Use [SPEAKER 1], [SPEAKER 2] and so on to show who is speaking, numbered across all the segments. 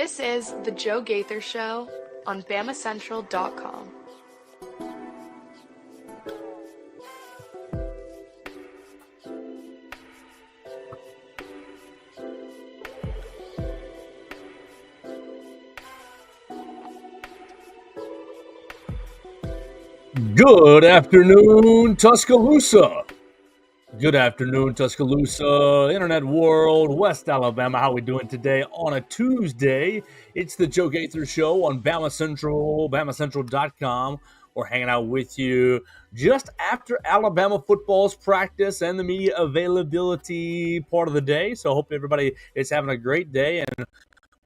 [SPEAKER 1] This is The Joe Gaither Show on BamaCentral.com.
[SPEAKER 2] Good afternoon, Tuscaloosa. Good afternoon, Tuscaloosa, Internet World, West Alabama. How we doing today on a Tuesday? It's the Joe Gaither Show on BamaCentral, BamaCentral.com. We're hanging out with you just after Alabama football's practice and the media availability part of the day. So I hope everybody is having a great day, and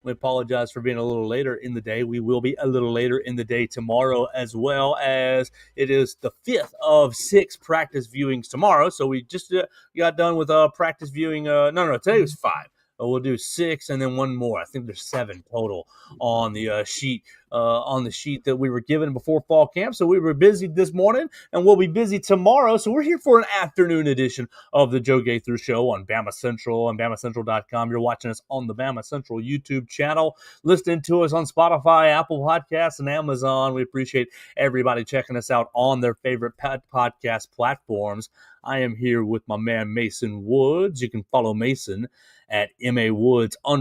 [SPEAKER 2] we apologize for being a little later in the day. We will be a little later in the day tomorrow, as well as it is the 5th of 6 practice viewings tomorrow. So we just got done with practice viewing. Today was 5. We'll do 6 and then one more. I think there's 7 total on the sheet. On the sheet that we were given before fall camp. So we were busy this morning, and we'll be busy tomorrow. So we're here for an afternoon edition of the Joe Gaither Show on BamaCentral and BamaCentral.com. You're watching us on the BamaCentral YouTube channel, listening to us on Spotify, Apple Podcasts, and Amazon. We appreciate everybody checking us out on their favorite podcast platforms. I am here with my man Mason Woods. You can follow Mason at MAWoods_ on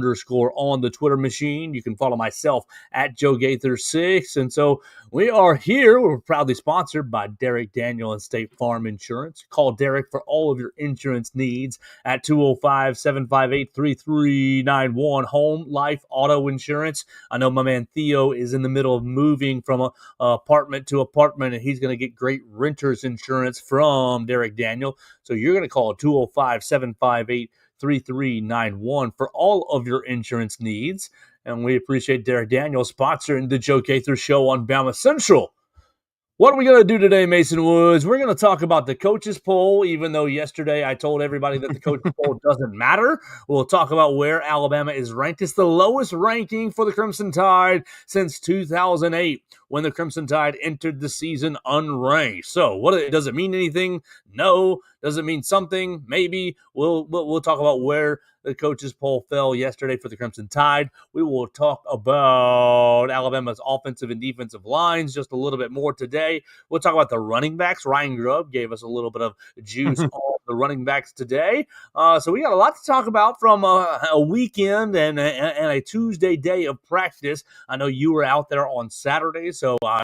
[SPEAKER 2] the Twitter machine. You can follow myself at Joe Gaither 6. And so we are here. We're proudly sponsored by Derek Daniel and State Farm Insurance. Call Derek for all of your insurance needs at 205-758-3391. Home, life, auto insurance. I know my man Theo is in the middle of moving from a apartment to apartment, and he's going to get great renter's insurance from Derek Daniel. So you're going to call 205-758-3391 for all of your insurance needs. And we appreciate Derek Daniel sponsoring the Joe Gaither Show on Bama Central. What are we going to do today, Mason Woods? We're going to talk about the coaches poll, even though yesterday I told everybody that the coaches poll doesn't matter. We'll talk about where Alabama is ranked. It's the lowest ranking for the Crimson Tide since 2008, when the Crimson Tide entered the season unranked. So does it mean anything? No. Does it mean something? Maybe. We'll talk about where the coaches poll fell yesterday for the Crimson Tide. We will talk about Alabama's offensive and defensive lines just a little bit more today. We'll talk about the running backs. Ryan Grubb gave us a little bit of juice on the running backs today. So we got a lot to talk about from a weekend and a Tuesday day of practice. I know you were out there on Saturday, so I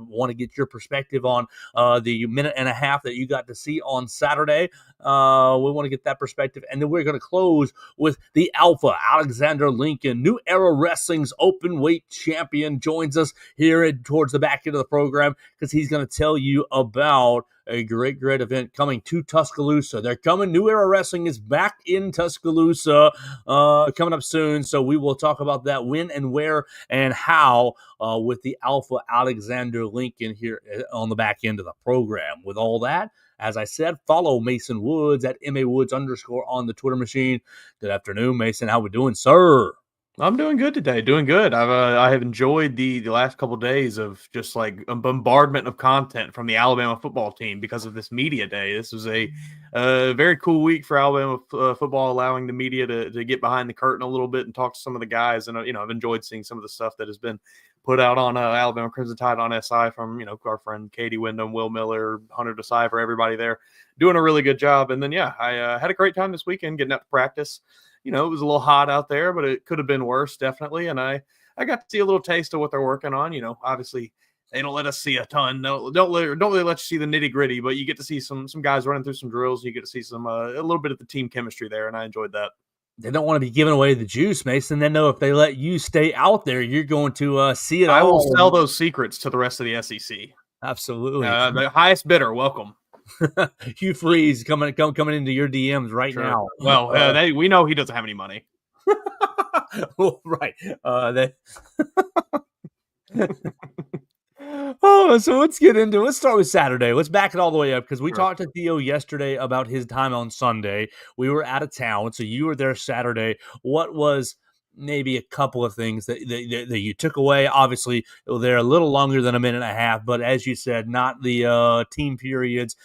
[SPEAKER 2] want to get your perspective on the minute and a half that you got to see on Saturday. We want to get that perspective, and then we're going to close with the Alpha. Alexander Lincoln, New Era Wrestling's open weight champion, joins us here towards the back end of the program because he's going to tell you about a great event coming to Tuscaloosa. They're coming. New Era Wrestling is back in Tuscaloosa coming up soon. So we will talk about that, when and where and how with the Alpha Alexander Lincoln here on the back end of the program. With all that, as I said, follow Mason Woods at MAWoods_ on the Twitter machine. Good afternoon, Mason. How we doing, sir?
[SPEAKER 3] I'm doing good today. Doing good. I have enjoyed the last couple of days of just like a bombardment of content from the Alabama football team because of this media day. This was a very cool week for Alabama football, allowing the media to get behind the curtain a little bit and talk to some of the guys. And I've enjoyed seeing some of the stuff that has been put out on Alabama Crimson Tide on SI from our friend Katie Wyndham, Will Miller, Hunter Decipher, everybody there doing a really good job. And then I had a great time this weekend getting out to practice. It was a little hot out there, but it could have been worse, definitely. And I got to see a little taste of what they're working on. Obviously they don't let us see a ton. Don't really let you see the nitty gritty, but you get to see some guys running through some drills. You get to see some a little bit of the team chemistry there, and I enjoyed that.
[SPEAKER 2] They don't want to be giving away the juice, Mason. They know if they let you stay out there, you're going to see it all.
[SPEAKER 3] I will sell those secrets to the rest of the SEC.
[SPEAKER 2] Absolutely.
[SPEAKER 3] The highest bidder, welcome.
[SPEAKER 2] Hugh Freeze coming into your DMs right now.
[SPEAKER 3] Well, we know he doesn't have any money.
[SPEAKER 2] Well, right. So let's get into it. Let's start with Saturday. Let's back it all the way up because we talked to Theo yesterday about his time on Sunday. We were out of town, so you were there Saturday. What was maybe a couple of things that you took away? Obviously, they're a little longer than a minute and a half, but as you said, not the team periods.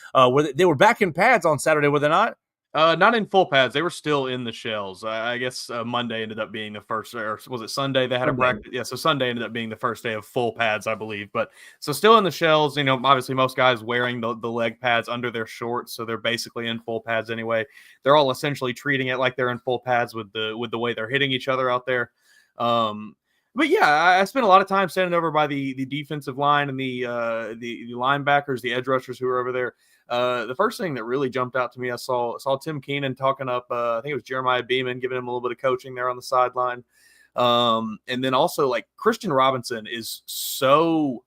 [SPEAKER 2] They were back in pads on Saturday, were they not?
[SPEAKER 3] Not in full pads. They were still in the shells. I guess Monday ended up being the first, or was it Sunday? They had a practice. Yeah, so Sunday ended up being the first day of full pads, I believe. But so still in the shells. Obviously most guys wearing the leg pads under their shorts, so they're basically in full pads anyway. They're all essentially treating it like they're in full pads with the way they're hitting each other out there. But yeah, I spent a lot of time standing over by the defensive line and the linebackers, the edge rushers who were over there. The first thing that really jumped out to me, I saw Tim Keenan talking up, I think it was Jeremiah Beeman, giving him a little bit of coaching there on the sideline. And then also like Christian Robinson is so,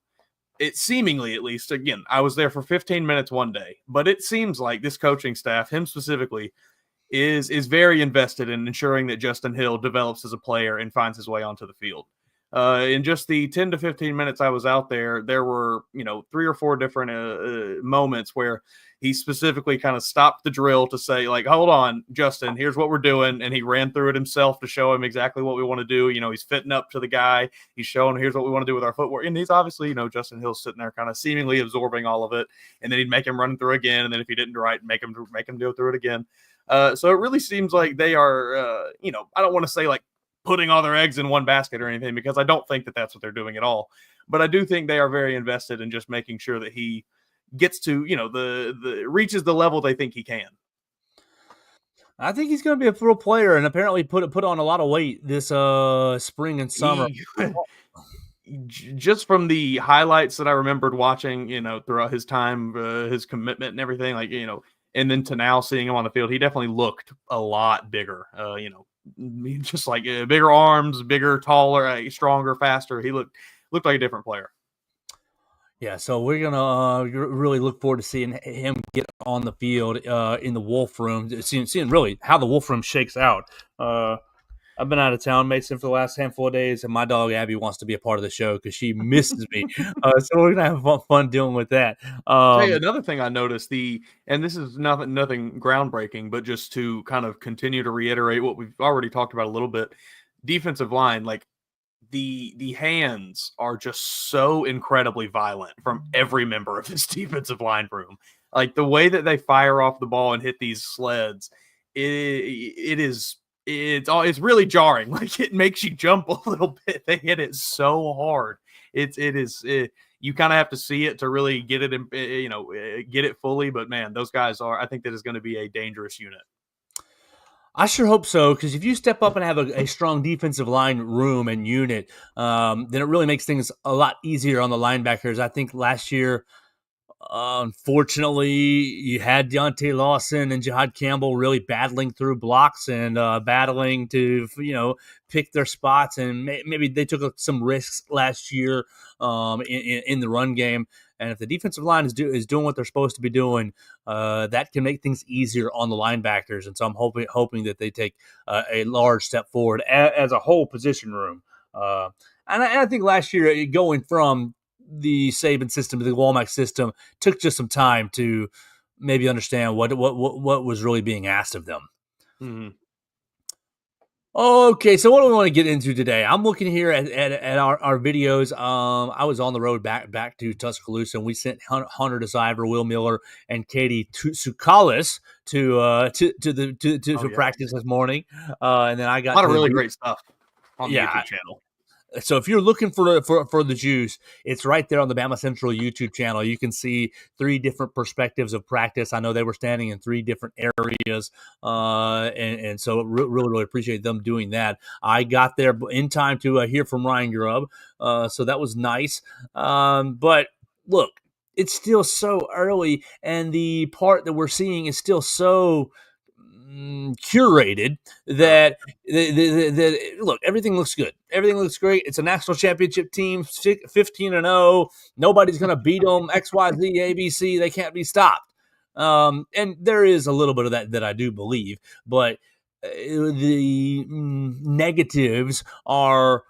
[SPEAKER 3] it seemingly, at least, again, I was there for 15 minutes one day, but it seems like this coaching staff, him specifically, is very invested in ensuring that Justin Hill develops as a player and finds his way onto the field. In just the 10 to 15 minutes I was out there, there were, 3 or 4 different moments where he specifically kind of stopped the drill to say, like, hold on, Justin, here's what we're doing. And he ran through it himself to show him exactly what we want to do. He's fitting up to the guy. He's showing, here's what we want to do with our footwork. And he's obviously, Justin Hill's sitting there kind of seemingly absorbing all of it. And then he'd make him run through again. And then if he didn't right, make him go through it again. So it really seems like they are, I don't want to say like putting all their eggs in one basket or anything, because I don't think that that's what they're doing at all. But I do think they are very invested in just making sure that he gets to, the reaches the level they think he can.
[SPEAKER 2] I think he's going to be a pro player, and apparently put on a lot of weight this spring and summer.
[SPEAKER 3] Just from the highlights that I remembered watching, throughout his time, his commitment and everything, like, and then to now seeing him on the field, he definitely looked a lot bigger, just like bigger arms, bigger, taller, stronger, faster. He looked like a different player.
[SPEAKER 2] Yeah, so we're gonna really look forward to seeing him get on the field in the Wolf Room, seeing really how the Wolf Room shakes out. I've been out of town, Mason, for the last handful of days, and my dog Abby wants to be a part of the show because she misses me. So we're gonna have fun dealing with that.
[SPEAKER 3] Hey, another thing I noticed, and this is nothing groundbreaking, but just to kind of continue to reiterate what we've already talked about a little bit, defensive line, like the hands are just so incredibly violent from every member of this defensive line room. Like the way that they fire off the ball and hit these sleds, it's really jarring. Like it makes you jump a little bit. They hit it so hard. You kind of have to see it to really get it, get it fully. But man, those guys I think that is going to be a dangerous unit.
[SPEAKER 2] I sure hope so, because if you step up and have a strong defensive line room and unit, then it really makes things a lot easier on the linebackers. I think last year, unfortunately, you had Deontay Lawson and Jihad Campbell really battling through blocks and battling to, pick their spots. And maybe they took some risks last year in the run game. And if the defensive line is doing what they're supposed to be doing, that can make things easier on the linebackers. And so I'm hoping that they take a large step forward as a whole position room. And I think last year, going from the Saban system to the Womack system took just some time to maybe understand what was really being asked of them.
[SPEAKER 3] Mm-hmm.
[SPEAKER 2] Okay, so what do we want to get into today? I'm looking here at our videos. I was on the road back to Tuscaloosa, and we sent Hunter DeCiver, Will Miller, and Katie Tsoukalis to practice this morning. And then I got
[SPEAKER 3] a lot of really great stuff on the YouTube channel.
[SPEAKER 2] So if you're looking for the juice, it's right there on the BamaCentral YouTube channel. You can see 3 different perspectives of practice. I know they were standing in 3 different areas, and so really appreciate them doing that. I got there in time to hear from Ryan Grubb, so that was nice. But look, it's still so early, and the part that we're seeing is still so curated that look, everything looks good. Everything looks great. It's a national championship team, 15-0. Nobody's going to beat them. XYZ, ABC. They can't be stopped. And there is a little bit of that I do believe, but the negatives are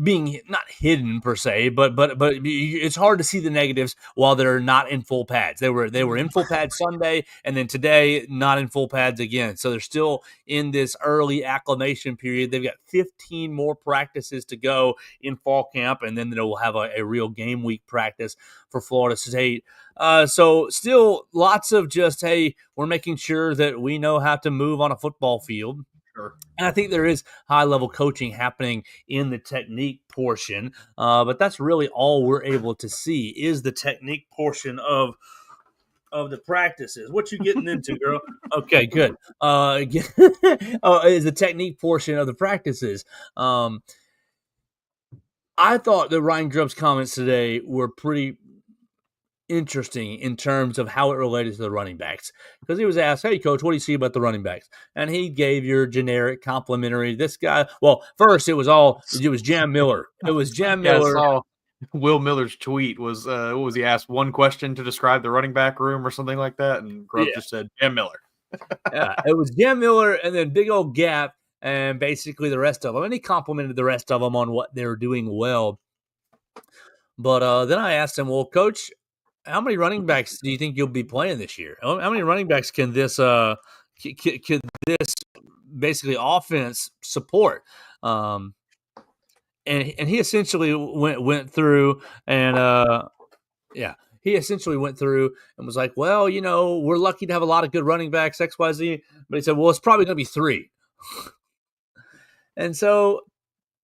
[SPEAKER 2] being not hidden per se, but it's hard to see the negatives while they're not in full pads. They were in full pads Sunday, and then today not in full pads again. So they're still in this early acclimation period. They've got 15 more practices to go in fall camp, and then they'll have a real game week practice for Florida State. So still lots of just, hey, we're making sure that we know how to move on a football field.
[SPEAKER 3] Sure.
[SPEAKER 2] And I think there is high-level coaching happening in the technique portion, but that's really all we're able to see is the technique portion of the practices. What you getting into, girl? Okay, good. Is the technique portion of the practices. I thought that Ryan Grubb's comments today were pretty interesting in terms of how it related to the running backs, because he was asked, "Hey, coach, what do you see about the running backs?" And he gave your generic complimentary. This guy, well, first it was Jam Miller. It was Jam Miller.
[SPEAKER 3] I saw Will Miller's tweet was what was he asked one question to describe the running back room or something like that, and Grubb just said Jam Miller.
[SPEAKER 2] Yeah, it was Jam Miller, and then big old gap, and basically the rest of them. And he complimented the rest of them on what they were doing well. But then I asked him, "Well, coach, how many running backs do you think you'll be playing this year? How many running backs can this basically offense support?" And he essentially went through and he essentially went through and was like, "Well, we're lucky to have a lot of good running backs, XYZ." But he said, "Well, it's probably going to be 3." And so,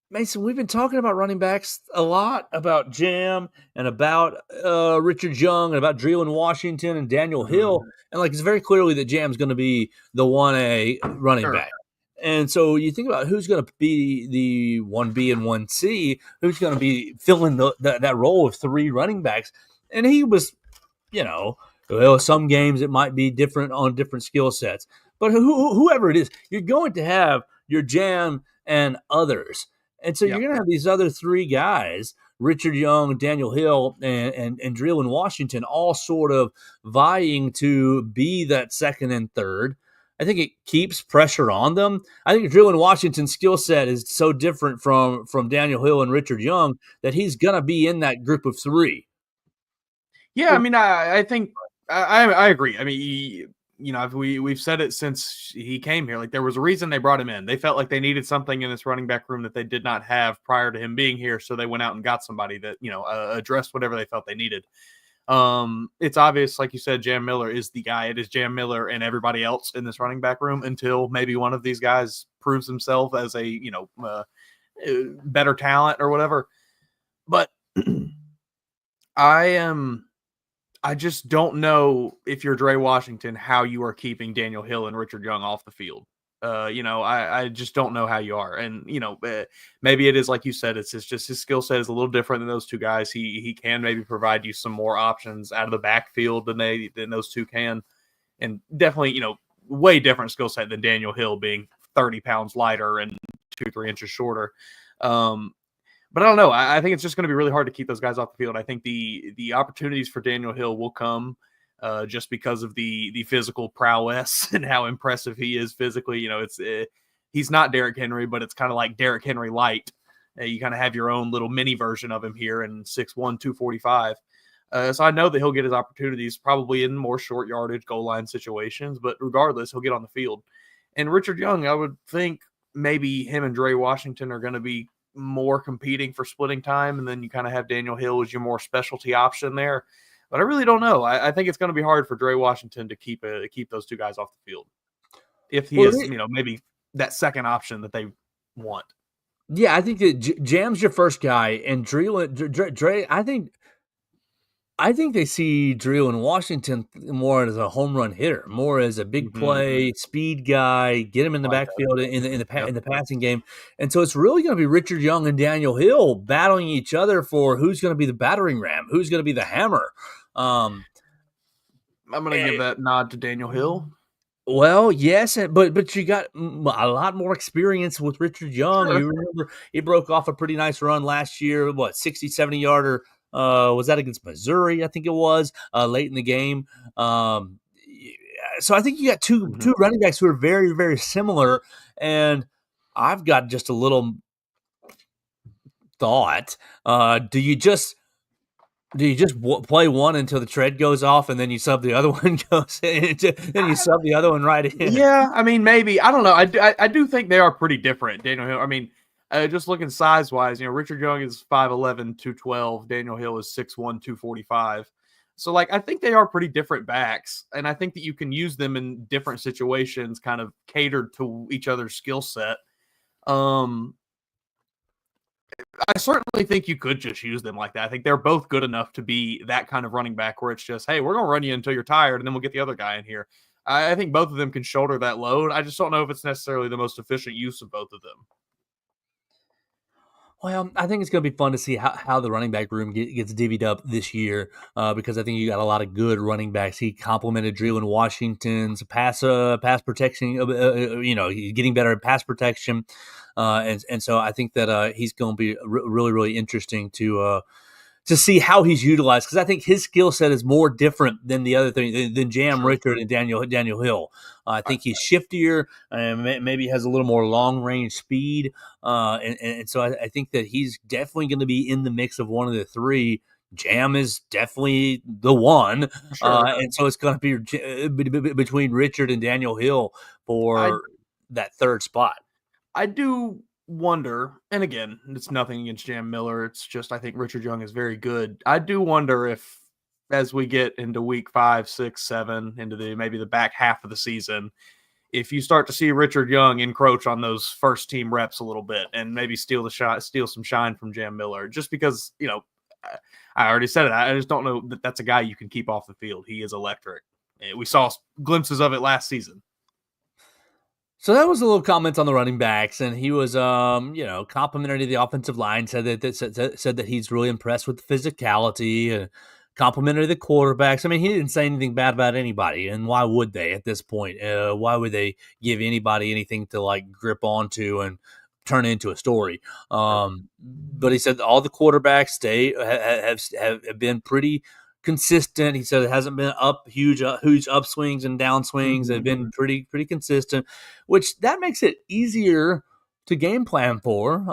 [SPEAKER 2] Mason, we've been talking about running backs a lot, about Jam and about Richard Young and about Dreelan Washington and Daniel Hill. And it's very clearly that Jam's going to be the 1A running back. And so you think about who's going to be the 1B and 1C, who's going to be filling that role of 3 running backs. And he was, some games it might be different on different skill sets. But whoever it is, you're going to have your Jam and others. And so you're going to have these other 3 guys, Richard Young, Daniel Hill, and Dreelan Washington, all sort of vying to be that second and third. I think it keeps pressure on them. I think Dreelan Washington's skill set is so different from Daniel Hill and Richard Young that he's going to be in that group of 3.
[SPEAKER 3] Yeah, I mean, I think I agree. I mean, we've said it since he came here. There was a reason they brought him in. They felt like they needed something in this running back room that they did not have prior to him being here. So they went out and got somebody that, addressed whatever they felt they needed. It's obvious, like you said, Jam Miller is the guy. It is Jam Miller and everybody else in this running back room until maybe one of these guys proves himself as a, better talent or whatever. But I just don't know if you're Dre Washington, how you are keeping Daniel Hill and Richard Young off the field. I just don't know how you are. And, maybe it is, like you said, it's just his skill set is a little different than those 2 guys. He can maybe provide you some more options out of the backfield than those 2 can. And definitely, way different skill set than Daniel Hill being 30 pounds lighter and 2-3 inches shorter. But I don't know. I think it's just going to be really hard to keep those guys off the field. I think the opportunities for Daniel Hill will come just because of the physical prowess and how impressive he is physically. He's not Derrick Henry, but it's kind of like Derrick Henry light. You kind of have your own little mini version of him here in 6'1", 245. So I know that he'll get his opportunities probably in more short yardage goal line situations, but regardless, he'll get on the field. And Richard Young, I would think maybe him and Dre Washington are going to be more competing for splitting time, and then you kind of have Daniel Hill as your more specialty option there. But I really don't know. I think it's going to be hard for Dre Washington to keep those 2 guys off the field if he is, maybe that second option that they want.
[SPEAKER 2] Yeah, I think that Jam's your first guy, and Dre. I think they see Dreelan Washington more as a home run hitter, more as a big play, speed guy, get him in the backfield in the passing game. And so it's really going to be Richard Young and Daniel Hill battling each other for who's going to be the battering ram, who's going to be the hammer.
[SPEAKER 3] I'm going to give that nod to Daniel Hill.
[SPEAKER 2] Well, yes, but you got a lot more experience with Richard Young. Sure. You remember he broke off a pretty nice run last year, 60, 70-yarder. Was that against Missouri? I think it was late in the game. So I think you got two running backs who are very, very similar. And I've got just a little thought. Do you just play one until the tread goes off, and then you sub the other one goes in, and you sub the other one right in?
[SPEAKER 3] Yeah, I mean, maybe. I don't know. I do think they are pretty different. Daniel Hill, I mean, just looking size-wise, Richard Young is 5'11", 212. Daniel Hill is 6'1", 245. So, like, I think they are pretty different backs, and I think that you can use them in different situations, kind of catered to each other's skill set. I certainly think you could just use them like that. I think they're both good enough to be that kind of running back where it's just, hey, we're going to run you until you're tired, and then we'll get the other guy in here. I think both of them can shoulder that load. I just don't know if it's necessarily the most efficient use of both of them.
[SPEAKER 2] Well, I think it's going to be fun to see how the running back room gets divvied up this year because I think you got a lot of good running backs. He complimented Dreeland Washington's pass protection. He's getting better at pass protection, and so I think that he's going to be really, really interesting to see how he's utilized because I think his skill set is more different than the other thing than Jam Richard and Daniel Hill. I think he's shiftier and maybe has a little more long range speed, and so I think that he's definitely going to be in the mix of one of the three. Jam is definitely the one, and so it's going to be between Richard and Daniel Hill for that third spot.
[SPEAKER 3] I do wonder, and again, it's nothing against Jam Miller. It's just I think Richard Young is very good. I do wonder if, as we get into week 5, 6, 7, into maybe the back half of the season, if you start to see Richard Young encroach on those first team reps a little bit and maybe steal some shine from Jam Miller, just because I already said it. I just don't know that that's a guy you can keep off the field. He is electric. We saw glimpses of it last season.
[SPEAKER 2] So that was a little comment on the running backs, and he was, complimentary to the offensive line. Said that he's really impressed with the physicality. Complimentary to the quarterbacks. I mean, he didn't say anything bad about anybody, and why would they at this point? Why would they give anybody anything to like grip onto and turn into a story? But he said all the quarterbacks have been pretty consistent. He said it hasn't been huge upswings and downswings. They've been pretty consistent, which that makes it easier to game plan for.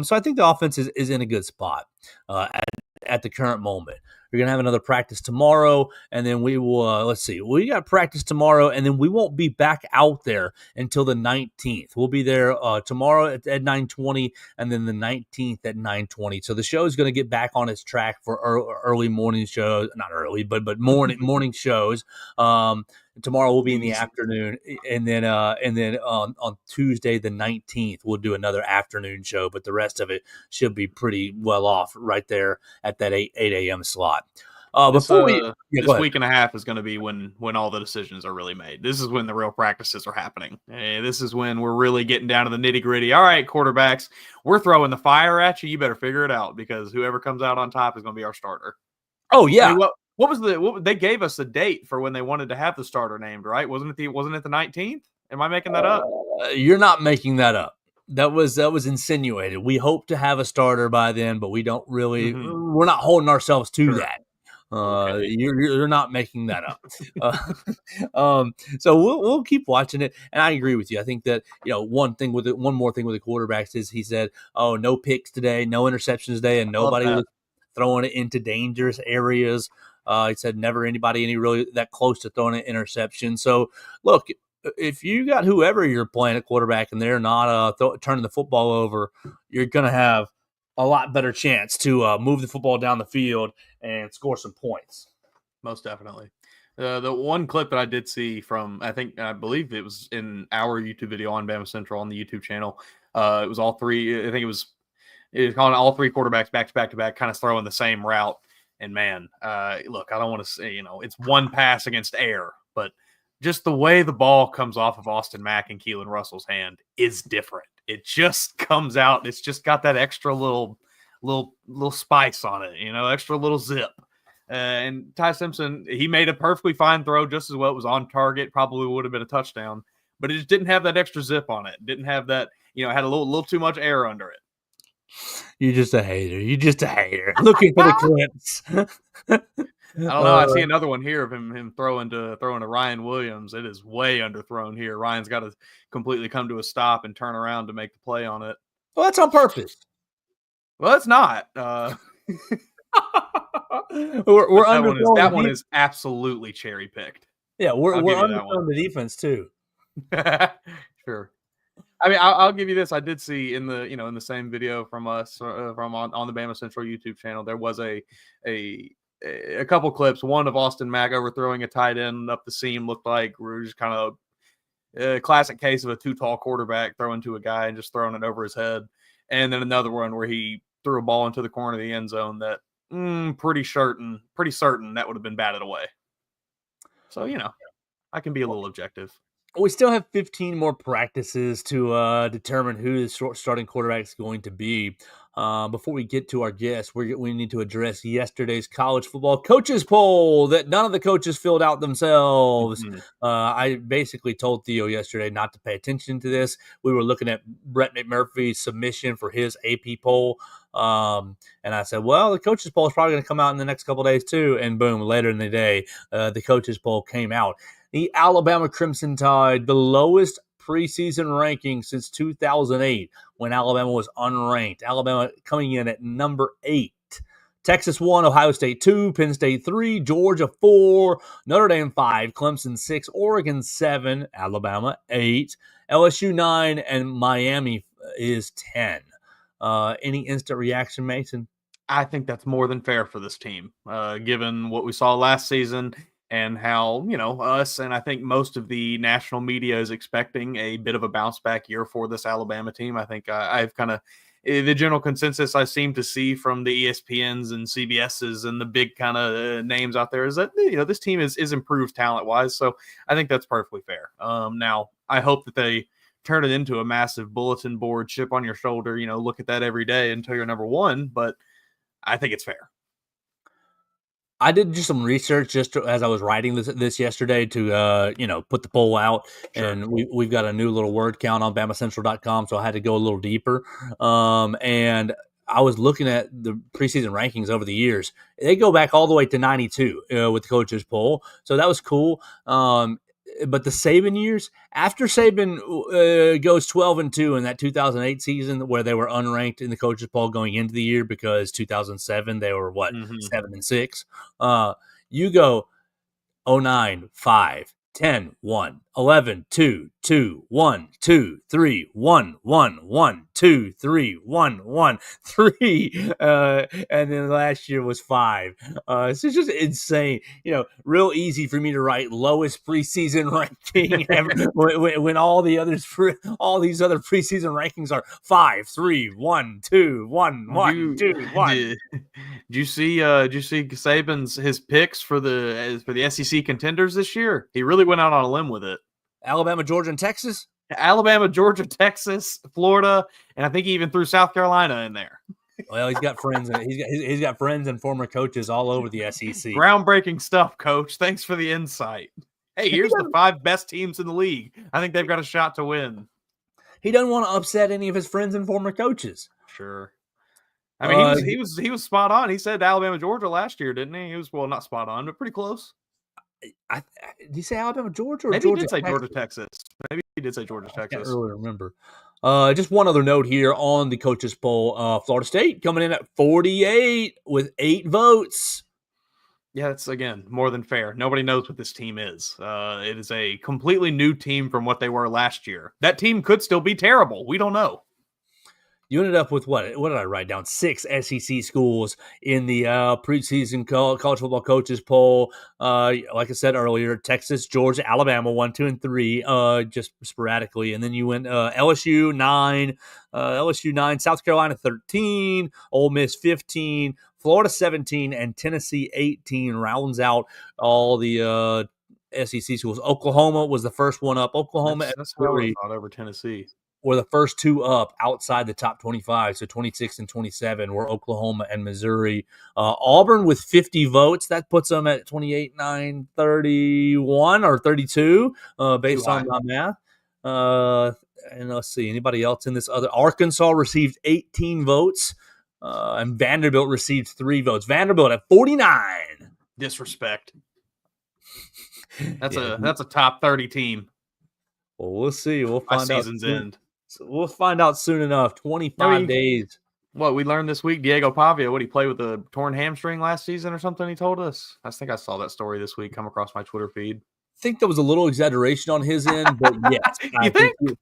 [SPEAKER 2] So I think the offense is in a good spot at the current moment. We're going to have another practice tomorrow, and then we will, we got practice tomorrow, and then we won't be back out there until the 19th. We'll be there tomorrow at 9:20, and then the 19th at 9:20. So the show is going to get back on its track for early morning shows. Not early, but morning shows. Tomorrow will be in the afternoon, and then on Tuesday the 19th we'll do another afternoon show. But the rest of it should be pretty well off right there at that 8 a.m. slot.
[SPEAKER 3] This week and a half is going to be when all the decisions are really made. This is when the real practices are happening. This is when we're really getting down to the nitty gritty. All right, quarterbacks, we're throwing the fire at you. You better figure it out because whoever comes out on top is going to be our starter.
[SPEAKER 2] Oh yeah.
[SPEAKER 3] I mean, what they gave us a date for when they wanted to have the starter named, right? Wasn't it the 19th? Am I making that up?
[SPEAKER 2] You're not making that up. That was insinuated. We hope to have a starter by then, but we don't really. We're not holding ourselves to that. Okay. You're not making that up. So we'll keep watching it, and I agree with you. I think that one more thing with the quarterbacks is he said, "Oh, no picks today, no interceptions today, and nobody was throwing it into dangerous areas." He said never anybody really that close to throwing an interception. So look, if you got whoever you're playing at quarterback and they're not turning the football over, you're going to have a lot better chance to move the football down the field and score some points.
[SPEAKER 3] Most definitely. The one clip that I did see from, I believe it was in our YouTube video on BamaCentral on the YouTube channel. It was all three. I think it was calling all three quarterbacks back to back, kind of throwing the same route. And man, look, I don't want to say, it's one pass against air, but just the way the ball comes off of Austin Mack and Keelan Russell's hand is different. It just comes out. It's just got that extra little spice on it, extra little zip. And Ty Simpson, he made a perfectly fine throw just as well. It was on target. Probably would have been a touchdown, but it just didn't have that extra zip on it. Didn't have that, had a little too much air under it.
[SPEAKER 2] You're just a hater. Looking for the clips.
[SPEAKER 3] I don't know. I see another one here of him throwing to Ryan Williams. It is way underthrown here. Ryan's got to completely come to a stop and turn around to make the play on it.
[SPEAKER 2] Well, that's on purpose.
[SPEAKER 3] Well, it's not.
[SPEAKER 2] we're
[SPEAKER 3] That
[SPEAKER 2] underthrowing
[SPEAKER 3] one
[SPEAKER 2] the
[SPEAKER 3] is absolutely cherry picked.
[SPEAKER 2] yeah, we're
[SPEAKER 3] I'll give you that one.
[SPEAKER 2] underthrowing the defense too.
[SPEAKER 3] Sure. I mean, I'll give you this. I did see in the in the same video from us from on the BamaCentral YouTube channel, there was a a couple clips. One of Austin Mack overthrowing a tight end up the seam looked like we're just kind of a classic case of a too tall quarterback throwing to a guy and just throwing it over his head. And then another one where he threw a ball into the corner of the end zone that pretty certain that would have been batted away. So I can be a little objective.
[SPEAKER 2] We still have 15 more practices to determine who the starting quarterback is going to be. Before we get to our guests, we need to address yesterday's college football coaches poll that none of the coaches filled out themselves.
[SPEAKER 3] Mm-hmm.
[SPEAKER 2] I basically told Theo yesterday not to pay attention to this. We were looking at Brett McMurphy's submission for his AP poll. And I said, well, the coaches poll is probably going to come out in the next couple of days too. And boom, later in the day, the coaches poll came out. The Alabama Crimson Tide, the lowest preseason ranking since 2008 when Alabama was unranked. Alabama coming in at number 8. Texas 1, Ohio State 2, Penn State 3, Georgia 4, Notre Dame 5, Clemson 6, Oregon 7, Alabama 8, LSU 9, and Miami is 10. Any instant reaction, Mason?
[SPEAKER 3] I think that's more than fair for this team, given what we saw last season and how, us and I think most of the national media is expecting a bit of a bounce back year for this Alabama team. I think I've kind of the general consensus I seem to see from the ESPNs and CBSs and the big kind of names out there is that, this team is improved talent wise. So I think that's perfectly fair. Now, I hope that they turn it into a massive bulletin board chip on your shoulder, look at that every day until you're number one. But I think it's fair.
[SPEAKER 2] I did just some research as I was writing this yesterday to put the poll out,
[SPEAKER 3] Sure.
[SPEAKER 2] and we've got a new little word count on BamaCentral.com, so I had to go a little deeper. And I was looking at the preseason rankings over the years. They go back all the way to 92 with the coaches poll, so that was cool. But the Saban years, after Saban goes 12-2 in that 2008 season where they were unranked in the coaches poll going into the year because 2007 they were 7-6. You go 09, 5, 10, 1, 11, 2, 2, 1, 2, 3, 1, 1, 1, 2, 3, 1, 1, 3. And then last year was 5. So it's just insane. Real easy for me to write lowest preseason ranking ever when all these other preseason rankings are 5, 3, 1, 2, 1, 1, 2, 1.
[SPEAKER 3] Did you see Saban's his picks for the SEC contenders this year? He really went out on a limb with it.
[SPEAKER 2] Alabama, Georgia, and Texas.
[SPEAKER 3] Alabama, Georgia, Texas, Florida, and I think he even threw South Carolina in there.
[SPEAKER 2] Well, he's got friends. He's got friends and former coaches all over the SEC.
[SPEAKER 3] Groundbreaking stuff, Coach. Thanks for the insight. Hey, here's the 5 best teams in the league. I think they've got a shot to win.
[SPEAKER 2] He doesn't want to upset any of his friends and former coaches.
[SPEAKER 3] Sure. I mean, he was spot on. He said Alabama, Georgia last year, didn't he? He was not spot on, but pretty close.
[SPEAKER 2] Did you say Alabama, Georgia, or
[SPEAKER 3] maybe
[SPEAKER 2] Georgia?
[SPEAKER 3] He did say Georgia, Texas. Maybe he did say Georgia, Texas.
[SPEAKER 2] I can't really remember. Just one other note here on the coaches poll: Florida State coming in at 48 with 8 votes.
[SPEAKER 3] Yeah, it's again more than fair. Nobody knows what this team is. It is a completely new team from what they were last year. That team could still be terrible. We don't know.
[SPEAKER 2] You ended up with what did I write down? 6 SEC schools in the preseason college football coaches poll. Like I said earlier, Texas, Georgia, Alabama, 1, 2, and 3, just sporadically. And then you went LSU 9, South Carolina 13, Ole Miss 15, Florida 17, and Tennessee 18 rounds out all the SEC schools. Oklahoma was the first one up. Oklahoma
[SPEAKER 3] that's how I thought over Tennessee.
[SPEAKER 2] Were the first 2 up outside the top 25. So 26 and 27 were Oklahoma and Missouri. Auburn with 50 votes. That puts them at 28, 9, 31 or 32 based on my math. And let's see, anybody else in this other? Arkansas received 18 votes and Vanderbilt received 3 votes. Vanderbilt at 49.
[SPEAKER 3] Disrespect. That's a top 30 team.
[SPEAKER 2] Well, we'll see. We'll find out.
[SPEAKER 3] Season's end.
[SPEAKER 2] So we'll find out soon enough. 25 days.
[SPEAKER 3] What we learned this week, Diego Pavia, what he played with a torn hamstring last season or something, he told us. I think I saw that story this week come across my Twitter feed.
[SPEAKER 2] I think there was a little exaggeration on his end, but yes,
[SPEAKER 3] You
[SPEAKER 2] I think
[SPEAKER 3] think?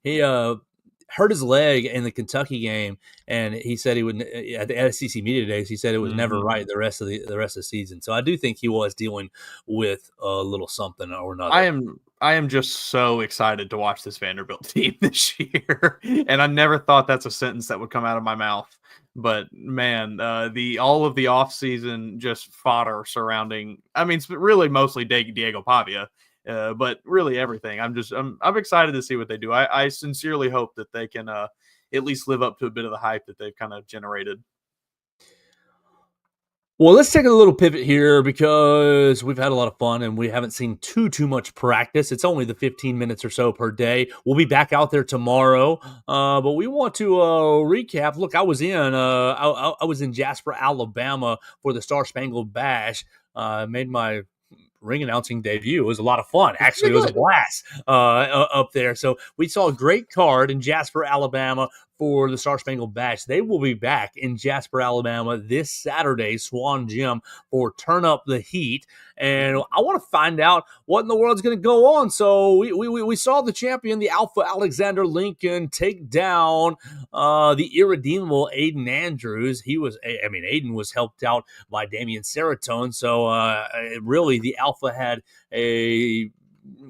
[SPEAKER 2] he hurt his leg in the Kentucky game, and he said he would at the SEC media days. He said it was never right the rest of the season. So I do think he was dealing with a little something or another.
[SPEAKER 3] I am just so excited to watch this Vanderbilt team this year, and I never thought that's a sentence that would come out of my mouth. But man, all of the offseason just fodder surrounding. I mean, it's really mostly Diego Pavia. But really everything. I'm excited to see what they do. I sincerely hope that they can at least live up to a bit of the hype that they've kind of generated.
[SPEAKER 2] Well, let's take a little pivot here because we've had a lot of fun and we haven't seen too much practice. It's only the 15 minutes or so per day. We'll be back out there tomorrow, but we want to recap. Look, I was in Jasper, Alabama for the Star Spangled Bash. Made my ring announcing debut. It was a lot of fun. Actually, it was a blast up there. So we saw a great card in Jasper, Alabama for the Star Spangled Bash. They will be back in Jasper, Alabama this Saturday, Swan Gym, for Turn Up the Heat. And I want to find out what in the world's going to go on. So we saw the champion, the Alpha Alexander Lincoln, take down the irredeemable Aiden Andrews. Aiden was helped out by Damian Seratone. So really, the Alpha had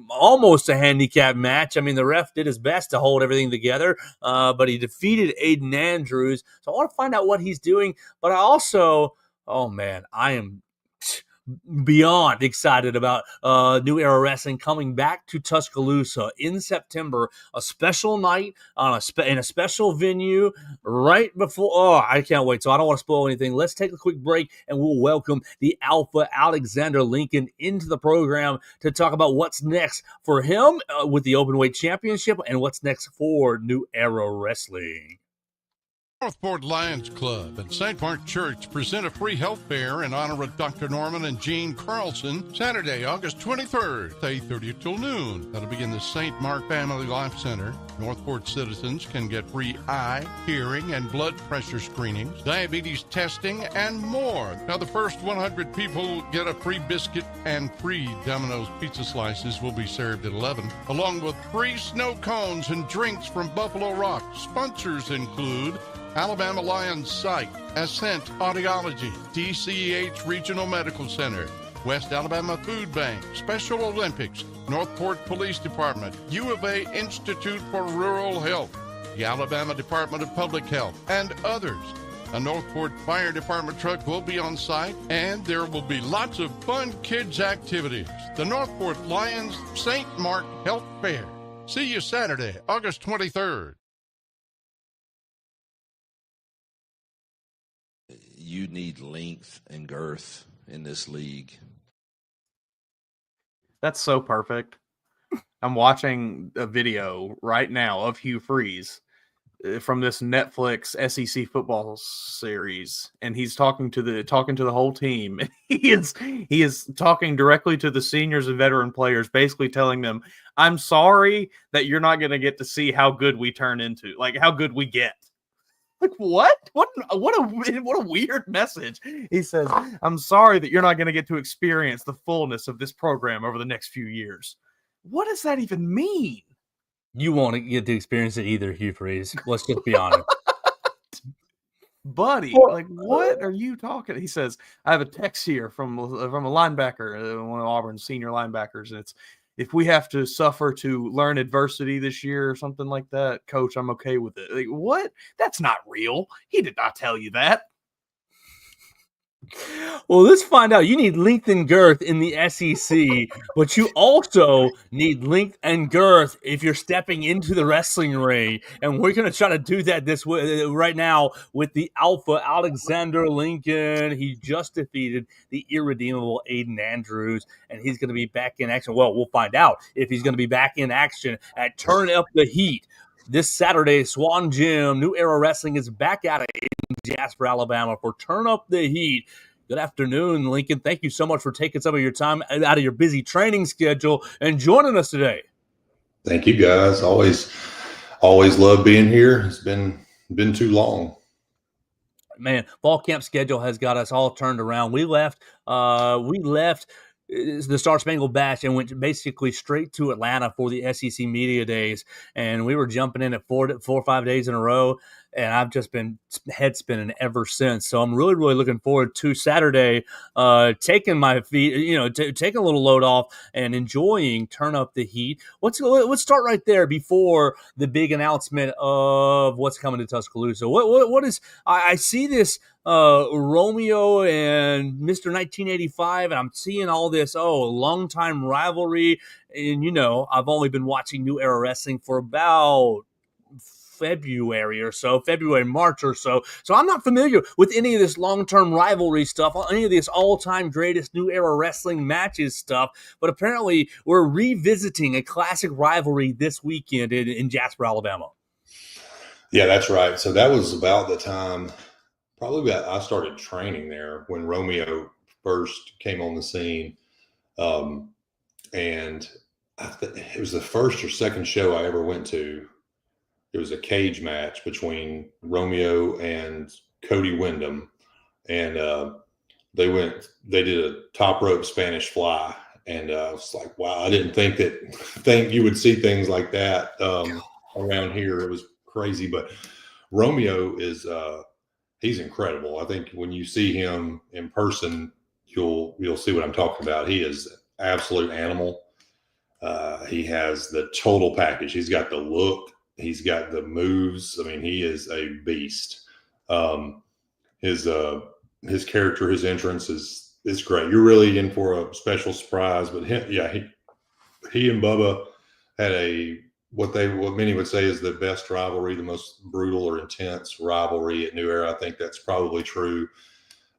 [SPEAKER 2] almost a handicap match. I mean, the ref did his best to hold everything together, but he defeated Aiden Andrews. So I want to find out what he's doing. But I also, I am beyond excited about New Era Wrestling coming back to Tuscaloosa in September. A special night in a special venue right before. Oh, I can't wait. So I don't want to spoil anything. Let's take a quick break and we'll welcome the Alpha Alexander Lincoln into the program to talk about what's next for him with the Openweight Championship and what's next for New Era Wrestling.
[SPEAKER 4] Northport Lions Club and St. Mark Church present a free health fair in honor of Dr. Norman and Jean Carlson, Saturday, August 23rd, 8:30 till noon. That'll be in the St. Mark Family Life Center. Northport citizens can get free eye, hearing, and blood pressure screenings, diabetes testing, and more. Now, the first 100 people get a free biscuit, and free Domino's pizza slices will be served at 11, along with free snow cones and drinks from Buffalo Rock. Sponsors include Alabama Lions Psych, Ascent Audiology, DCEH Regional Medical Center, West Alabama Food Bank, Special Olympics, Northport Police Department, U of A Institute for Rural Health, the Alabama Department of Public Health, and others. A Northport Fire Department truck will be on site, and there will be lots of fun kids' activities. The Northport Lions St. Mark Health Fair. See you Saturday, August 23rd.
[SPEAKER 5] You need length and girth in this league.
[SPEAKER 3] That's so perfect. I'm watching a video right now of Hugh Freeze from this Netflix SEC football series, and he's talking to the whole team. He is talking directly to the seniors and veteran players, basically telling them, "I'm sorry that you're not going to get to see how good we turn into, like how good we get." Like what? What a weird message. He says, "I'm sorry that you're not going to get to experience the fullness of this program over the next few years." What does that even mean?
[SPEAKER 2] You won't get to experience it either, Hugh Freeze. Let's just be honest.
[SPEAKER 3] Buddy, like what are you talking? He says, "I have a text here from a linebacker, one of Auburn's senior linebackers, and it's, if we have to suffer to learn adversity this year or something like that, coach, I'm okay with it." Like, what? That's not real. He did not tell you that.
[SPEAKER 2] Well, let's find out. You need length and girth in the SEC, but you also need length and girth if you're stepping into the wrestling ring. And we're going to try to do that this way right now with the Alpha Alexander Lincoln. He just defeated the irredeemable Aiden Andrews, and he's going to be back in action. Well, we'll find out if he's going to be back in action at Turn Up the Heat this Saturday. Swan Gym, New Era Wrestling is back at it in Jasper, Alabama for Turn Up the Heat. Good afternoon, Lincoln. Thank you so much for taking some of your time out of your busy training schedule and joining us today.
[SPEAKER 6] Thank you, guys. Always love being here. It's been too long.
[SPEAKER 2] man, fall camp schedule has got us all turned around. We left the Star Spangled Bash and went basically straight to Atlanta for the SEC Media Days, and we were jumping in at 4 or 5 days in a row, and I've just been head spinning ever since. So I'm really, really looking forward to Saturday, taking my feet, taking a little load off and enjoying Turn Up the Heat. Let's start right there before the big announcement of what's coming to Tuscaloosa. What is I see this Romeo and Mr. 1985, and I'm seeing all this long-time rivalry. And I've only been watching New Era Wrestling for about February, March or so. So I'm not familiar with any of this long-term rivalry stuff, any of this all-time greatest New Era Wrestling matches stuff. But apparently we're revisiting a classic rivalry this weekend in Jasper, Alabama.
[SPEAKER 6] Yeah, that's right. So that was about the time, probably about I started training there when Romeo first came on the scene. And it was the first or second show I ever went to. It was a cage match between Romeo and Cody Wyndham. And they did a top rope Spanish fly. And I was like, wow, I didn't think you would see things like that around here. It was crazy. But Romeo is he's incredible. I think when you see him in person, you'll see what I'm talking about. He is an absolute animal. He has the total package. He's got the look. He's got the moves. I mean, he is a beast. His character, his entrance is great. You're really in for a special surprise. But he and Bubba had what many would say is the best rivalry, the most brutal or intense rivalry at New Era. I think that's probably true.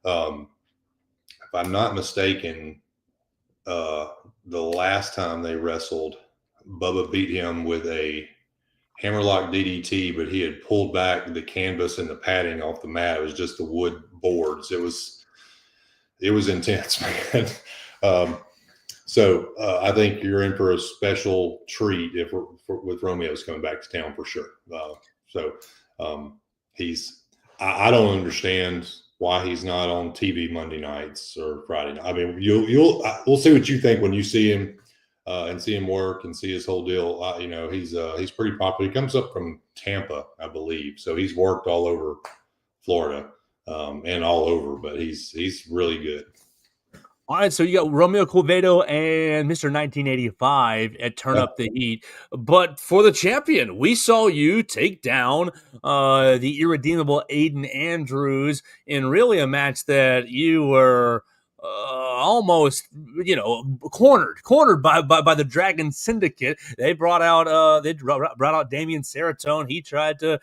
[SPEAKER 6] If I'm not mistaken, the last time they wrestled, Bubba beat him with a hammerlock DDT, but he had pulled back the canvas and the padding off the mat. It was just the wood boards. It was intense, man. So I think you're in for a special treat with Romeo's coming back to town for sure. I don't understand why he's not on TV Monday nights or Friday night. I mean, we'll see what you think when you see him and see him work and see his whole deal. He's pretty popular. He comes up from Tampa, I believe, so he's worked all over Florida and all over, but he's really good.
[SPEAKER 2] All right, so you got Romeo Corvedo and Mr. 1985 at Turn Up the Heat. But for the champion, we saw you take down the irredeemable Aiden Andrews in really a match that you were almost, cornered by the Dragon Syndicate. They brought out Damian Seratone. He tried to,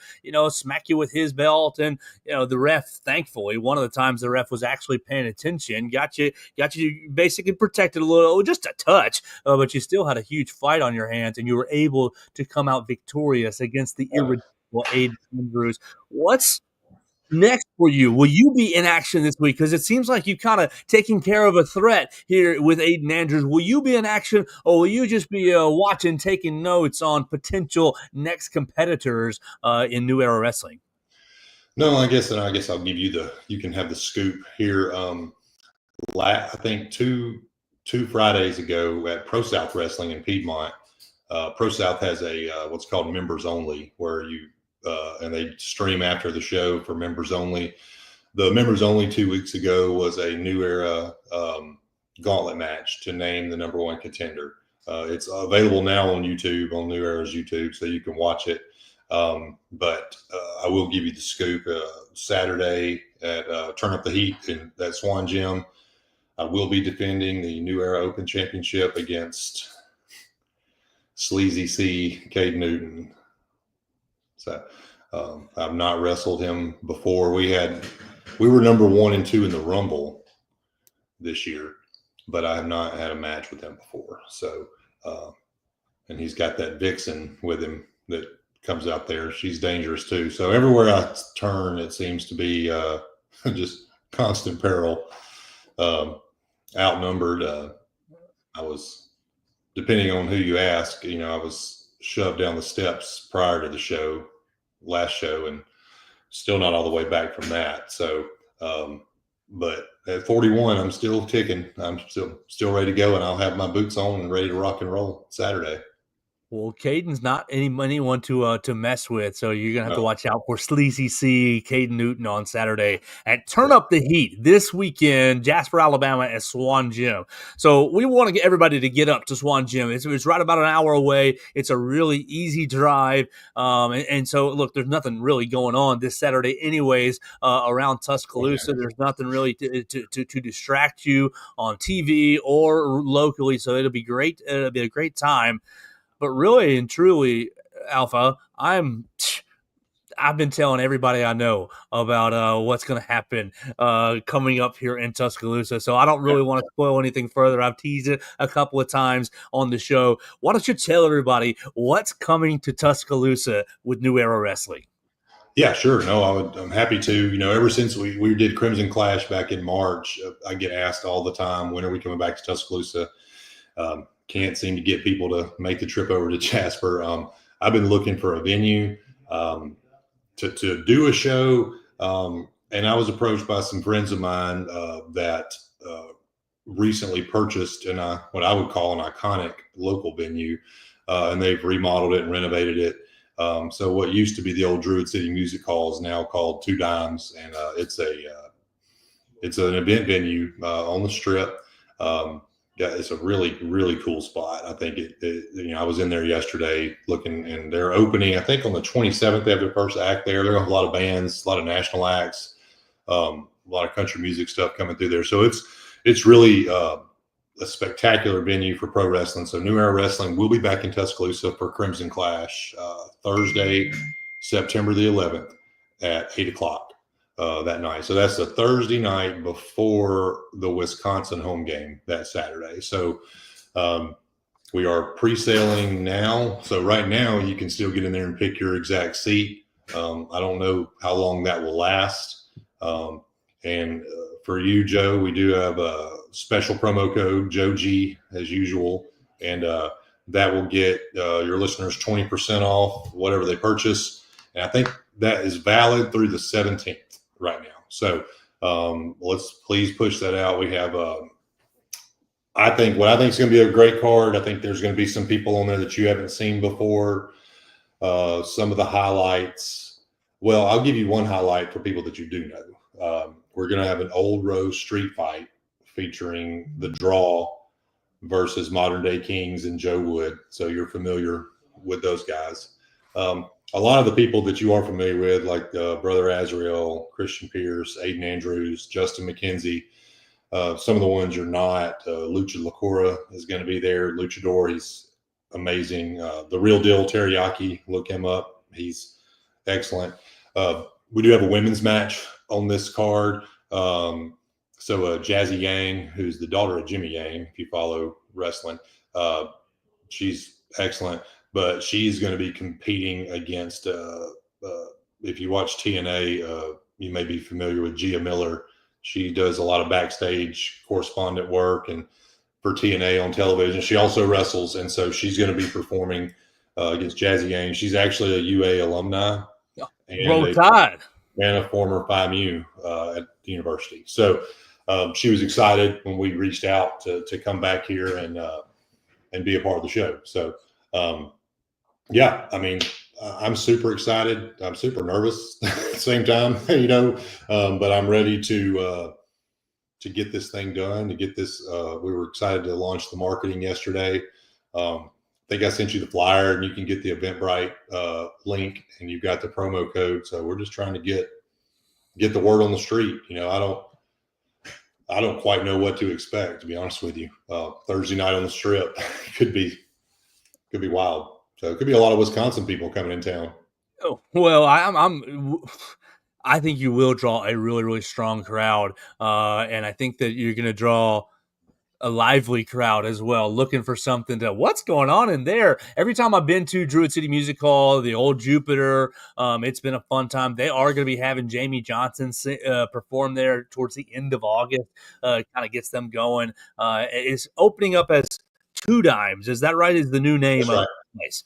[SPEAKER 2] smack you with his belt, and the ref, thankfully, one of the times the ref was actually paying attention, got you basically protected a little, just a touch, but you still had a huge fight on your hands, and you were able to come out victorious against the irredeemable Aiden Andrews. What's next for you? Will you be in action this week? Because it seems like you kind of taking care of a threat here with Aiden Andrews. Will you be in action, or will you just be watching, taking notes on potential next competitors in New Era Wrestling?
[SPEAKER 6] No, I guess I'll give you you can have the scoop here. I think two Fridays ago at Pro South Wrestling in Piedmont, Pro South has a what's called members only, where you and they stream after the show for members only. The members only 2 weeks ago was a New Era gauntlet match to name the number one contender. It's available now on YouTube, on New Era's YouTube, so you can watch it. But I will give you the scoop. Saturday at Turn Up the Heat in that Swan Gym, I will be defending the New Era Open Championship against Sleazy C, Cade Newton. So I've not wrestled him before. We were number 1 and 2 in the Rumble this year, but I have not had a match with him before. So, and he's got that Vixen with him that comes out there. She's dangerous too. So everywhere I turn, it seems to be just constant peril. Outnumbered. I was, depending on who you ask, I was shoved down the steps prior to the last show, and still not all the way back from that. So, but at 41, I'm still ticking. I'm still ready to go, and I'll have my boots on and ready to rock and roll Saturday.
[SPEAKER 2] Well, Caden's not anyone to mess with, so you're gonna have to
[SPEAKER 6] No.
[SPEAKER 2] watch out for Sleazy C, Caden Newton on Saturday. And turn up the heat this weekend, Jasper, Alabama at Swan Gym. So we want to get everybody to get up to Swan Gym. It's right about an hour away. It's a really easy drive, and so look, there's nothing really going on this Saturday, anyways, around Tuscaloosa. There's nothing really to distract you on TV or locally, so it'll be great. It'll be a great time. But really and truly, Alpha, I've been telling everybody I know about what's going to happen coming up here in Tuscaloosa. So I don't really want to spoil anything further. I've teased it a couple of times on the show. Why don't you tell everybody what's coming to Tuscaloosa with New Era Wrestling?
[SPEAKER 6] Yeah, sure. No, I'm happy to. Ever since we did Crimson Clash back in March, I get asked all the time, when are we coming back to Tuscaloosa? Can't seem to get people to make the trip over to Jasper. I've been looking for a venue to do a show, and I was approached by some friends of mine that recently purchased what I would call an iconic local venue, and they've remodeled it and renovated it. So what used to be the old Druid City Music Hall is now called Two Dimes, and it's an event venue on the Strip. Yeah, it's a really, really cool spot. I think I was in there yesterday looking, and they're opening, I think on the 27th, they have their first act there. They're going to have a lot of bands, a lot of national acts, a lot of country music stuff coming through there. So it's really a spectacular venue for pro wrestling. So New Era Wrestling will be back in Tuscaloosa for Crimson Clash Thursday, September the 11th at 8 o'clock. That night. So that's the Thursday night before the Wisconsin home game that Saturday. So we are pre-sailing now. So right now you can still get in there and pick your exact seat. I don't know how long that will last. And for you, Joe, we do have a special promo code, Joe G, as usual. And that will get your listeners 20% off whatever they purchase. And I think that is valid through the 17th. Right now. So let's please push that out. We have I think is going to be a great card. I think there's going to be some people on there that you haven't seen before. Some of the highlights. Well, I'll give you one highlight for people that you do know. We're going to have an Old Rose street fight featuring the Draw versus Modern Day Kings and Joe Wood. So you're familiar with those guys. A lot of the people that you are familiar with, like Brother Azrael, Christian Pierce, Aiden Andrews, Justin McKenzie, some of the ones you're not, Lucha Lacura is going to be there. Luchador, he's amazing. The Real Deal Teriyaki, look him up. He's excellent. We do have a women's match on this card. So Jazzy Yang, who's the daughter of Jimmy Yang, if you follow wrestling, she's excellent. But she's going to be competing against, if you watch TNA, you may be familiar with Gia Miller. She does a lot of backstage correspondent work and for TNA on television. She also wrestles, and so she's going to be performing against Jazzy Yang. She's actually a UA alumni and a former FIMU at the university. So she was excited when we reached out to come back here and be a part of the show. So, yeah, I mean, I'm super excited. I'm super nervous at the same time, but I'm ready to get this thing done, to get this. We were excited to launch the marketing yesterday. I think I sent you the flyer, and you can get the Eventbrite link, and you've got the promo code. So we're just trying to get the word on the street. I don't quite know what to expect, to be honest with you. Thursday night on the Strip could be wild. So it could be a lot of Wisconsin people coming in town.
[SPEAKER 2] Oh, well, I think you will draw a really, really strong crowd, and I think that you're going to draw a lively crowd as well, looking for something to what's going on in there. Every time I've been to Druid City Music Hall, the old Jupiter, it's been a fun time. They are going to be having Jamie Johnson perform there towards the end of August. Kind of gets them going. It's opening up as Two Dimes. Is that right? Is the new name?
[SPEAKER 6] That's right.
[SPEAKER 2] nice.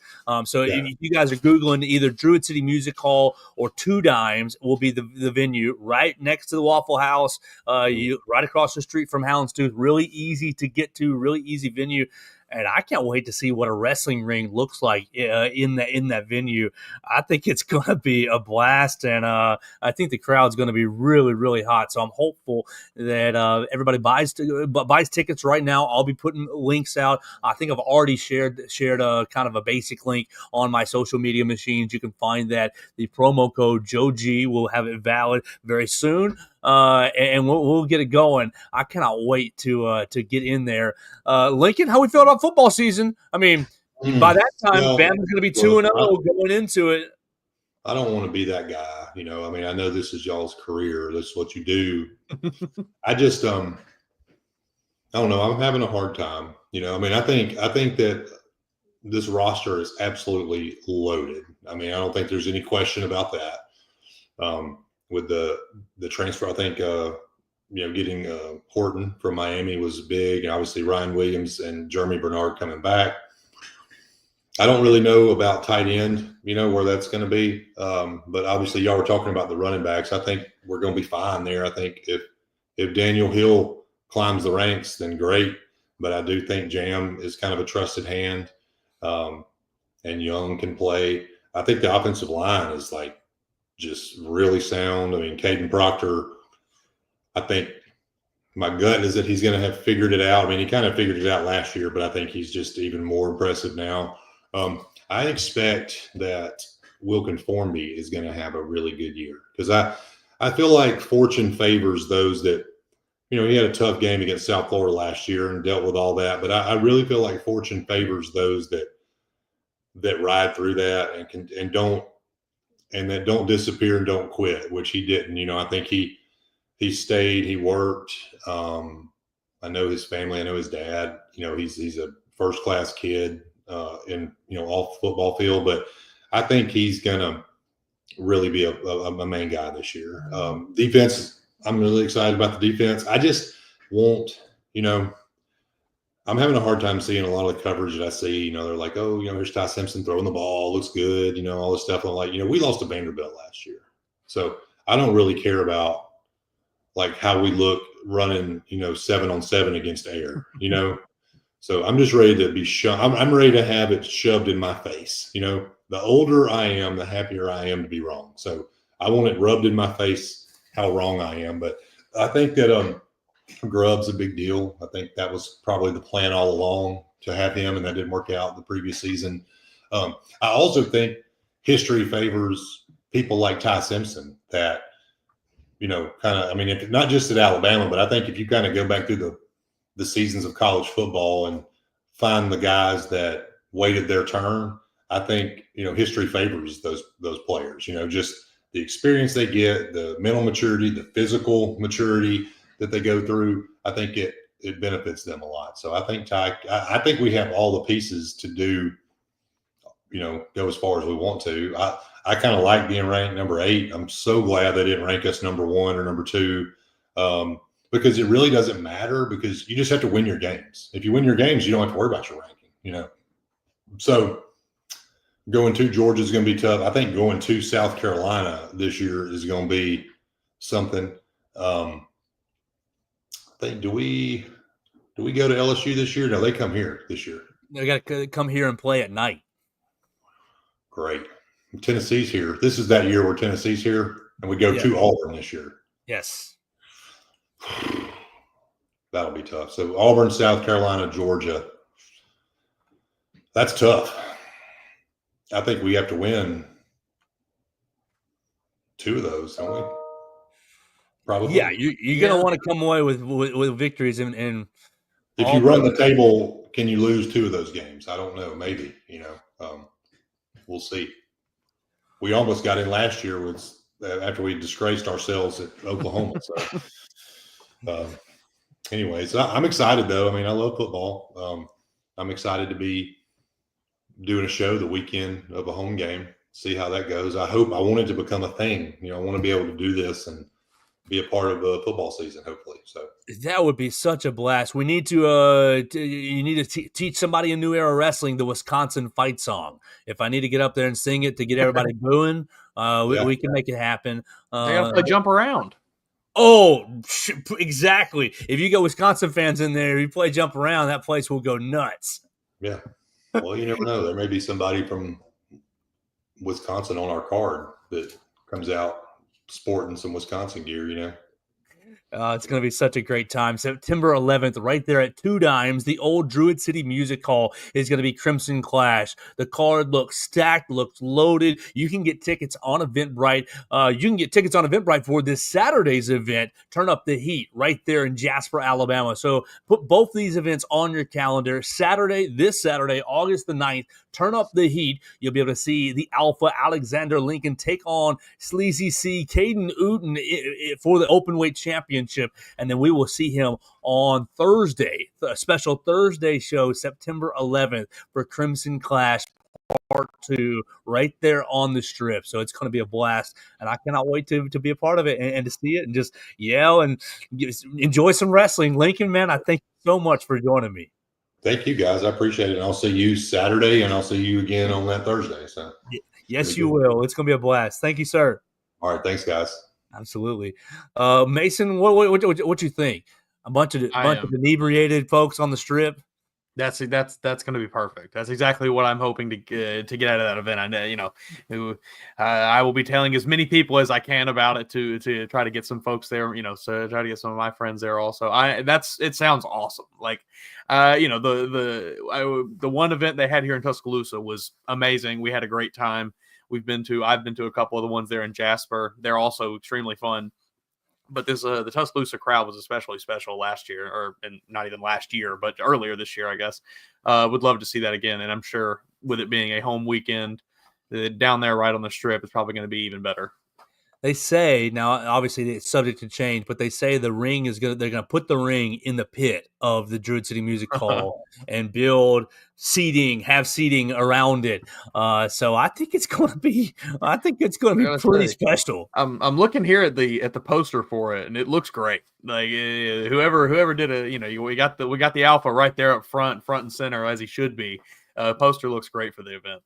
[SPEAKER 2] So
[SPEAKER 6] Yeah.
[SPEAKER 2] if you guys are Googling either Druid City Music Hall or Two Dimes will be the venue right next to the Waffle House, you right across the street from Houndstooth. Really easy to get to, really easy venue. And I can't wait to see what a wrestling ring looks like in that venue. I think it's going to be a blast, and I think the crowd's going to be really, really hot. So I'm hopeful that everybody buys tickets right now. I'll be putting links out. I think I've already shared a kind of a basic link on my social media machines. You can find that. The promo code Joe G will have it valid very soon. And we'll get it going. I cannot wait to get in there. Lincoln, how we feel about football season? I mean, by that time, Bama's going to be 2-0 going into it.
[SPEAKER 6] I don't want to be that guy. I mean, I know this is y'all's career. This is what you do. I just, I don't know. I'm having a hard time. I mean, I think that this roster is absolutely loaded. I mean, I don't think there's any question about that. With the transfer, I think getting Horton from Miami was big, and obviously Ryan Williams and Jeremy Bernard coming back. I don't really know about tight end, where that's going to be, but obviously y'all were talking about the running backs. I think we're going to be fine there. I think if Daniel Hill climbs the ranks, then great. But I do think Jam is kind of a trusted hand, and Young can play. I think the offensive line is just really sound. I mean, Caden Proctor, I think my gut is that he's going to have figured it out. I mean, he kind of figured it out last year, but I think he's just even more impressive now. I expect that Wilkin Formby is going to have a really good year because I feel like fortune favors those that, he had a tough game against South Florida last year and dealt with all that. But I really feel like fortune favors those that ride through that and that don't disappear and don't quit, which he didn't. I think he stayed, he worked. I know his family, I know his dad. He's a first-class kid in off the football field, but I think he's gonna really be a main guy this year. Defense, I'm really excited about the defense. I just want, I'm having a hard time seeing a lot of the coverage that I see. They're like, oh, here's Ty Simpson throwing the ball, looks good, all this stuff. I'm like, we lost to Vanderbilt last year. So I don't really care about how we look running, 7-on-7 against air, So I'm just ready to be shoved. I'm ready to have it shoved in my face. The older I am, the happier I am to be wrong. So I want it rubbed in my face how wrong I am. But I think that Grubb's a big deal. I think that was probably the plan all along to have him, and that didn't work out the previous season. I also think history favors people like Ty Simpson that, if not just at Alabama, but I think if you kind of go back through the seasons of college football and find the guys that waited their turn, I think, history favors those players, just the experience they get, the mental maturity, the physical maturity that they go through. I think it benefits them a lot. So I think I think we have all the pieces to do, go as far as we want to. I kind of like being ranked number 8. I'm so glad they didn't rank us number 1 or number 2. Because it really doesn't matter, because you just have to win your games. If you win your games, you don't have to worry about your ranking, So going to Georgia is going to be tough. I think going to South Carolina this year is going to be something. I think, do we go to LSU this year? No, they come here this year.
[SPEAKER 2] They got to come here and play at night.
[SPEAKER 6] Great. Tennessee's here. This is that year where Tennessee's here, and we go to Auburn this year.
[SPEAKER 2] Yes.
[SPEAKER 6] That'll be tough. So Auburn, South Carolina, Georgia. That's tough. I think we have to win 2 of those, don't we? Probably.
[SPEAKER 2] Yeah, you're going to want to come away with victories. And
[SPEAKER 6] if you run the table, can you lose 2 of those games? I don't know. Maybe, we'll see. We almost got in last year after we disgraced ourselves at Oklahoma. So, anyways, I'm excited though. I mean, I love football. I'm excited to be doing a show the weekend of a home game, see how that goes. I want it to become a thing. I want to be able to do this and be a part of a football season, hopefully. So
[SPEAKER 2] That would be such a blast. We need to, you need to teach somebody in New Era Wrestling the Wisconsin fight song. If I need to get up there and sing it to get everybody booing, we can make it happen.
[SPEAKER 3] They got to play jump around.
[SPEAKER 2] Exactly. If you get Wisconsin fans in there, you play jump around, that place will go nuts.
[SPEAKER 6] Yeah. Well, you never know. There may be somebody from Wisconsin on our card that comes out sporting some Wisconsin gear, you know.
[SPEAKER 2] It's going to be such a great time. September 11th, right there at 2 Dimes, the old Druid City Music Hall is going to be Crimson Clash. The card looks stacked, looks loaded. You can get tickets on Eventbrite. For this Saturday's event, Turn Up the Heat, right there in Jasper, Alabama. So put both these events on your calendar. This Saturday, August the 9th, Turn Up the Heat. You'll be able to see the Alpha Alexander Lincoln take on Sleazy C, Caden Uten for the Openweight Championship. And then we will see him on Thursday, a special Thursday show, September 11th, for Crimson Clash Part 2, right there on the Strip. So it's going to be a blast, and I cannot wait to be a part of it and to see it and just yell and enjoy some wrestling. Lincoln, man, I thank you so much for joining me.
[SPEAKER 6] Thank you, guys. I appreciate it. And I'll see you Saturday, and I'll see you again on that Thursday. So
[SPEAKER 2] yes, you will. It's going to be a blast. Thank you, sir.
[SPEAKER 6] All right. Thanks, guys.
[SPEAKER 2] Absolutely. Mason, what you think? A bunch of inebriated folks on the Strip?
[SPEAKER 3] That's going to be perfect. That's exactly what I'm hoping to get out of that event. I know, I will be telling as many people as I can about it to try to get some folks there. So try to get some of my friends there also. It sounds awesome. Like, the one event they had here in Tuscaloosa was amazing. We had a great time. I've been to a couple of the ones there in Jasper. They're also extremely fun. But the Tuscaloosa crowd was especially special last year, and not even last year, but earlier this year, I guess. Would love to see that again. And I'm sure with it being a home weekend down there right on the Strip, it's probably going to be even better.
[SPEAKER 2] They say, now obviously it's subject to change, but they say they're going to put the ring in the pit of the Druid City Music Hall and have seating around it. So I think it's going to be pretty special.
[SPEAKER 3] I'm looking here at the poster for it, and it looks great. Like whoever did it, we got the Alpha right there up front and center, as he should be. Poster looks great for the event.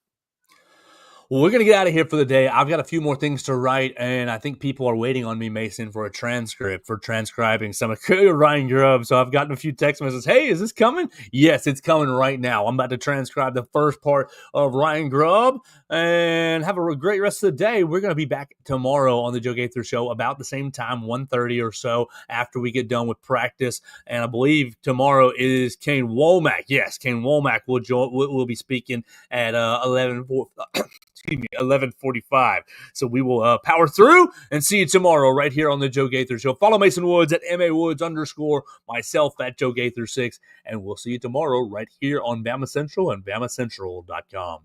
[SPEAKER 2] Well, we're going to get out of here for the day. I've got a few more things to write, and I think people are waiting on me, Mason, for a transcript, for transcribing some of Ryan Grubb. So I've gotten a few text messages. Hey, is this coming? Yes, it's coming right now. I'm about to transcribe the first part of Ryan Grubb, and have a great rest of the day. We're going to be back tomorrow on the Joe Gaither Show about the same time, 1:30 or so, after we get done with practice. And I believe tomorrow is Kane Womack. Yes, Kane Womack will be speaking at 11:45. So we will power through and see you tomorrow right here on the Joe Gaither Show. Follow Mason Woods at MAWoods_, myself at Joe Gaither 6, and we'll see you tomorrow right here on BamaCentral and BamaCentral.com.